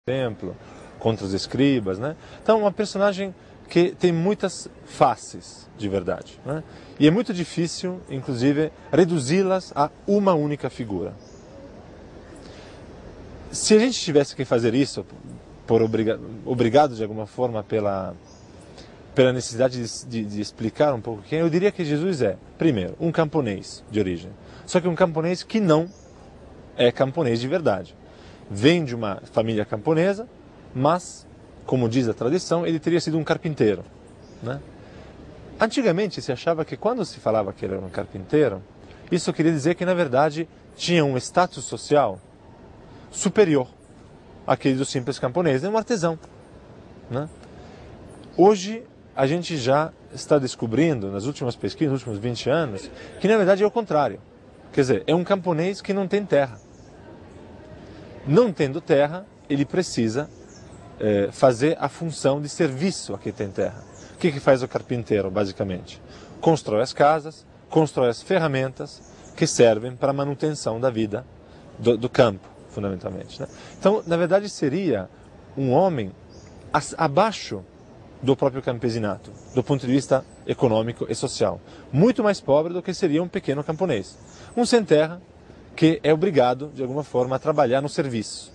exemplo, contra os escribas, né? Então, uma personagem que tem muitas faces de verdade, né? E é muito difícil, inclusive, reduzi-las a uma única figura. Se a gente tivesse que fazer isso, obrigado de alguma forma pela necessidade de explicar um pouco quem, eu diria que Jesus é, primeiro, um camponês de origem. Só que um camponês que não é camponês de verdade. Vem de uma família camponesa, mas, como diz a tradição, ele teria sido um carpinteiro, né? Antigamente se achava que quando se falava que ele era um carpinteiro, isso queria dizer que na verdade tinha um status social superior àquele do simples camponês, é um artesão, né? Hoje a gente já está descobrindo, nas últimas pesquisas, nos últimos 20 anos, que na verdade é o contrário. Quer dizer, é um camponês que não tem terra. Não tendo terra, ele precisa fazer a função de serviço a quem tem terra. O que faz o carpinteiro, basicamente? Constrói as casas, constrói as ferramentas que servem para a manutenção da vida do campo, fundamentalmente, né? Então, na verdade, seria um homem abaixo do próprio campesinato, do ponto de vista econômico e social. Muito mais pobre do que seria um pequeno camponês. Um sem terra que é obrigado, de alguma forma, a trabalhar no serviço,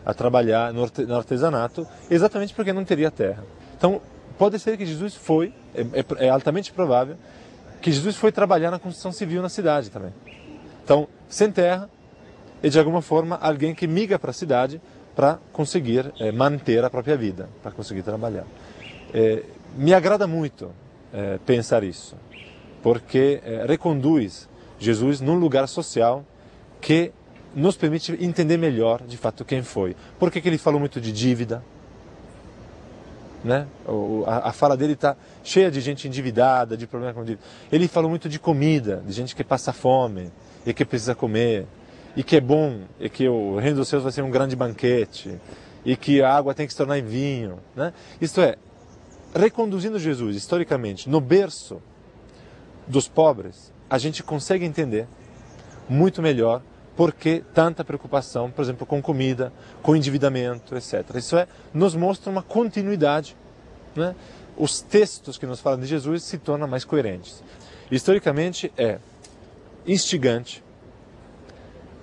a trabalhar no artesanato, exatamente porque não teria terra. Então, pode ser que Jesus é altamente provável, que Jesus foi trabalhar na construção civil na cidade também. Então, sem terra, e de alguma forma alguém que migra para a cidade para conseguir manter a própria vida, para conseguir trabalhar. Me agrada muito pensar isso, porque reconduz Jesus num lugar social que nos permite entender melhor, de fato, quem foi. Por que ele falou muito de dívida? Né? A fala dele está cheia de gente endividada, de problema com dívida. Ele falou muito de comida, de gente que passa fome e que precisa comer, e que é bom, e que o reino dos céus vai ser um grande banquete, e que a água tem que se tornar em vinho, né? Isto é, reconduzindo Jesus historicamente no berço dos pobres, a gente consegue entender muito melhor por que tanta preocupação, por exemplo, com comida, com endividamento, etc. Isso nos mostra uma continuidade, né? Os textos que nos falam de Jesus se tornam mais coerentes. Historicamente é instigante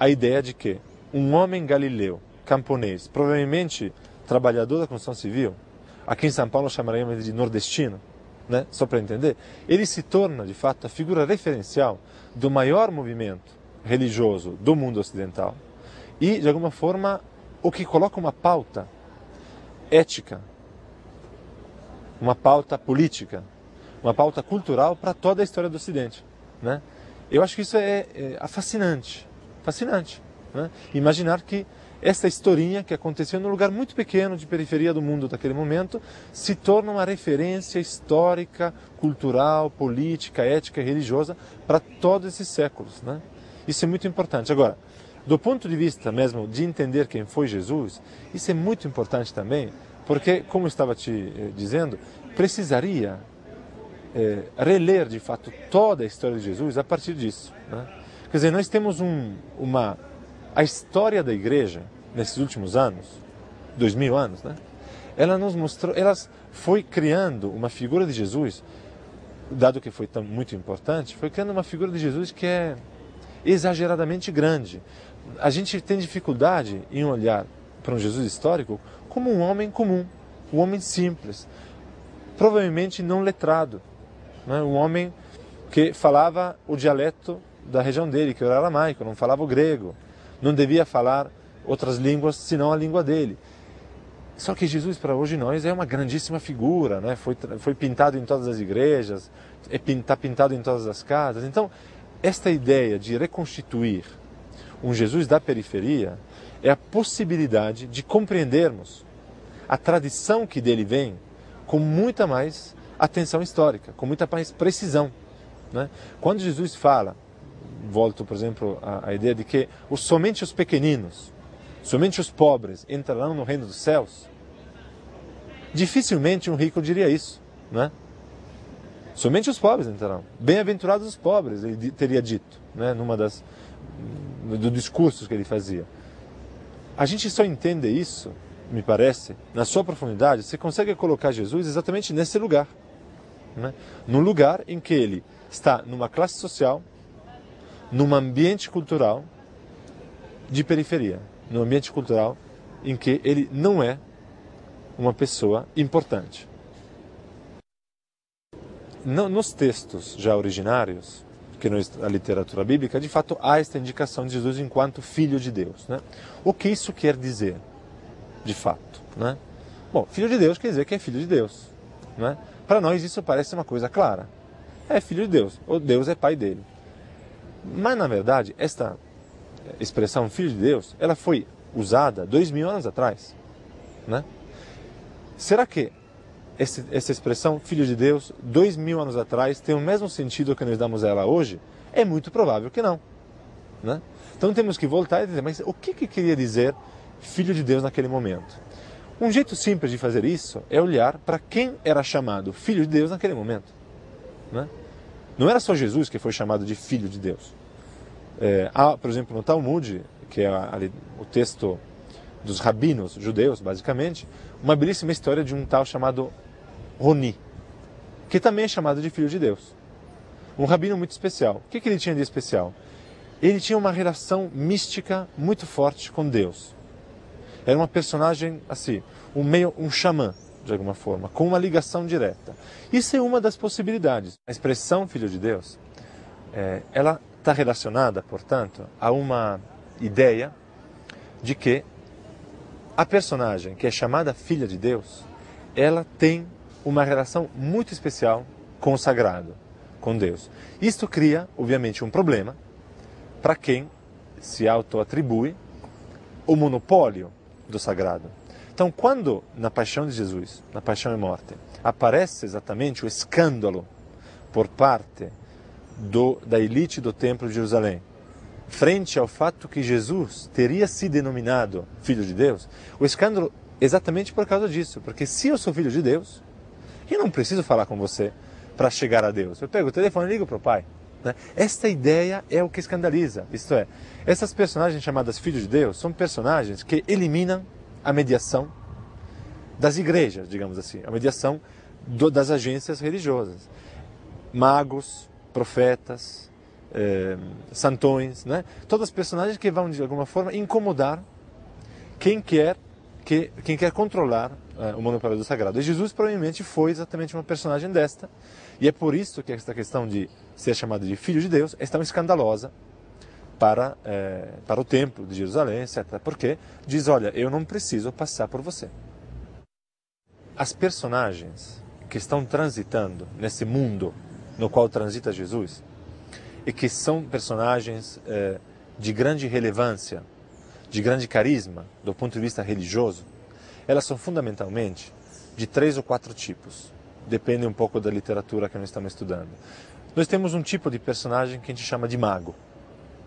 a ideia de que um homem galileu, camponês, provavelmente trabalhador da construção civil, aqui em São Paulo chamaríamos de nordestino, né? Só para entender, ele se torna, de fato, a figura referencial do maior movimento religioso do mundo ocidental e, de alguma forma, o que coloca uma pauta ética, uma pauta política, uma pauta cultural para toda a história do Ocidente, né? Eu acho que isso é fascinante, né? Imaginar que essa historinha que aconteceu num lugar muito pequeno de periferia do mundo daquele momento se torna uma referência histórica, cultural, política, ética e religiosa para todos esses séculos, né? Isso é muito importante. Agora, do ponto de vista mesmo de entender quem foi Jesus, isso é muito importante também, porque, como eu estava te dizendo, precisaria reler de fato toda a história de Jesus a partir disso, né? Quer dizer, nós temos a história da igreja nesses últimos anos, 2000 anos, né? Ela nos mostrou, ela foi criando uma figura de Jesus, dado que foi muito importante, foi criando uma figura de Jesus que é exageradamente grande. A gente tem dificuldade em olhar para um Jesus histórico como um homem comum, um homem simples, provavelmente não letrado, né? Um homem que falava o dialeto da região dele, que era aramaico, não falava o grego, não devia falar outras línguas senão a língua dele. Só que Jesus para hoje nós é uma grandíssima figura, né? Foi pintado em todas as igrejas, está pintado em todas as casas. Então, esta ideia de reconstituir um Jesus da periferia é a possibilidade de compreendermos a tradição que dele vem com muita mais atenção histórica, com muita mais precisão, né? Quando Jesus fala, volto, por exemplo, à ideia de que somente os pequeninos, somente os pobres entrarão no reino dos céus, dificilmente um rico diria isso, né? Somente os pobres entrarão. Bem-aventurados os pobres, ele teria dito, né, dos discursos que ele fazia. A gente só entende isso me parece, na sua profundidade, você consegue colocar Jesus exatamente nesse lugar. Né? Num lugar em que ele está numa classe social, num ambiente cultural de periferia, num ambiente cultural em que ele não é uma pessoa importante. Nos textos já originários, que na literatura bíblica, de fato há esta indicação de Jesus enquanto Filho de Deus. Né? O que isso quer dizer, de fato? Né? Bom, Filho de Deus quer dizer que é Filho de Deus. Né? Para nós isso parece uma coisa clara. É Filho de Deus, ou Deus é Pai dele. Mas, na verdade, esta expressão Filho de Deus, ela foi usada 2000 anos atrás. Né? Será que essa expressão Filho de Deus, 2000 anos atrás, tem o mesmo sentido que nós damos a ela hoje? É muito provável que não. Né? Então temos que voltar e dizer, mas o que queria dizer Filho de Deus naquele momento? Um jeito simples de fazer isso é olhar para quem era chamado Filho de Deus naquele momento. Né? Não era só Jesus que foi chamado de Filho de Deus. Há, por exemplo, no Talmud, que é o texto dos rabinos judeus, basicamente, uma belíssima história de um tal chamado Roni, que também é chamado de Filho de Deus. Um rabino muito especial. O que ele tinha de especial? Ele tinha uma relação mística muito forte com Deus. Era uma personagem, assim, um xamã, de alguma forma, com uma ligação direta. Isso é uma das possibilidades. A expressão Filho de Deus, ela está relacionada, portanto, a uma ideia de que a personagem que é chamada Filha de Deus, ela tem uma relação muito especial com o sagrado, com Deus. Isto cria, obviamente, um problema para quem se auto-atribui o monopólio do sagrado. Então, quando na paixão de Jesus, na paixão e morte, aparece exatamente o escândalo por parte da elite do Templo de Jerusalém, frente ao fato que Jesus teria se denominado Filho de Deus, o escândalo exatamente por causa disso, porque se eu sou Filho de Deus, eu não preciso falar com você para chegar a Deus. Eu pego o telefone e ligo para o Pai. Né? Esta ideia é o que escandaliza. Isto é, essas personagens chamadas Filhos de Deus são personagens que eliminam a mediação das igrejas, digamos assim, a mediação das agências religiosas. Magos, profetas, santões, né? Todas as personagens que vão de alguma forma incomodar quem quer controlar o monopólio do sagrado. E Jesus provavelmente foi exatamente uma personagem desta, e é por isso que esta questão de ser chamado de Filho de Deus é tão escandalosa para o templo de Jerusalém, etc. Porque diz, olha, eu não preciso passar por você. As personagens que estão transitando nesse mundo no qual transita Jesus, e que são personagens de grande relevância, de grande carisma, do ponto de vista religioso, elas são fundamentalmente de 3 ou 4 tipos. Depende um pouco da literatura que nós estamos estudando. Nós temos um tipo de personagem que a gente chama de mago.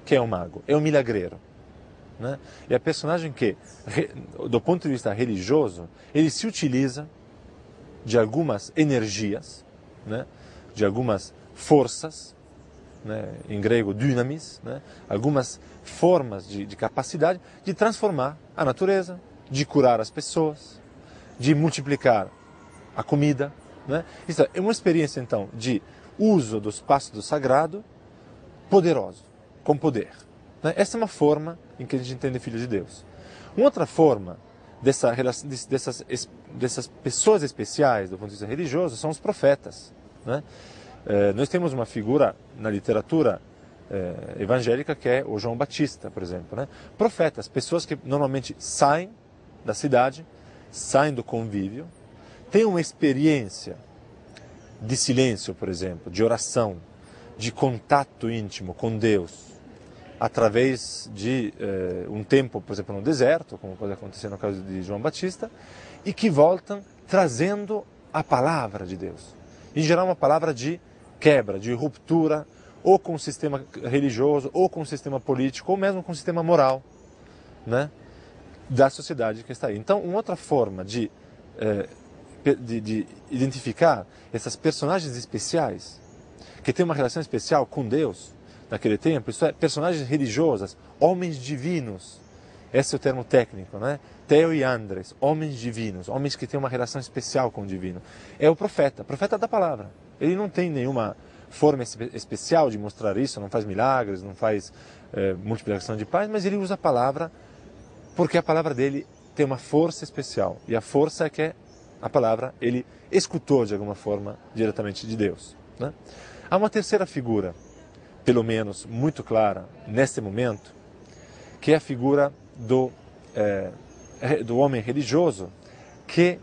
Que é um mago? É um milagreiro. Né? É a personagem que, do ponto de vista religioso, ele se utiliza de algumas energias, né? De algumas forças, né? Em grego dynamis, né? Algumas formas de capacidade de transformar a natureza, de curar as pessoas, de multiplicar a comida. Né? Isso é uma experiência, então, de uso do espaço do sagrado poderoso, com poder. Né? Essa é uma forma em que a gente entende Filho de Deus. Uma outra forma dessas pessoas especiais do ponto de vista religioso são os profetas. Né? Nós temos uma figura na literatura evangélica que é o João Batista, por exemplo. Né? Profetas, pessoas que normalmente saem da cidade, saem do convívio, têm uma experiência de silêncio, por exemplo, de oração, de contato íntimo com Deus, através de um tempo, por exemplo, no deserto, como pode acontecer no caso de João Batista, e que voltam trazendo a palavra de Deus. Em geral, uma palavra de quebra, de ruptura, ou com o sistema religioso, ou com o sistema político, ou mesmo com o sistema moral, né, da sociedade que está aí. Então, uma outra forma de identificar essas personagens especiais, que têm uma relação especial com Deus naquele tempo, isso é, personagens religiosas, homens divinos, Esse é o termo técnico, né? Theo e Andres, homens divinos, homens que têm uma relação especial com o divino. É o profeta da palavra. Ele não tem nenhuma forma especial de mostrar isso, não faz milagres, não faz multiplicação de paz, mas ele usa a palavra porque a palavra dele tem uma força especial. E a força é que a palavra ele escutou de alguma forma diretamente de Deus, né? Há uma terceira figura, pelo menos muito clara nesse momento, que é a figura do homem religioso que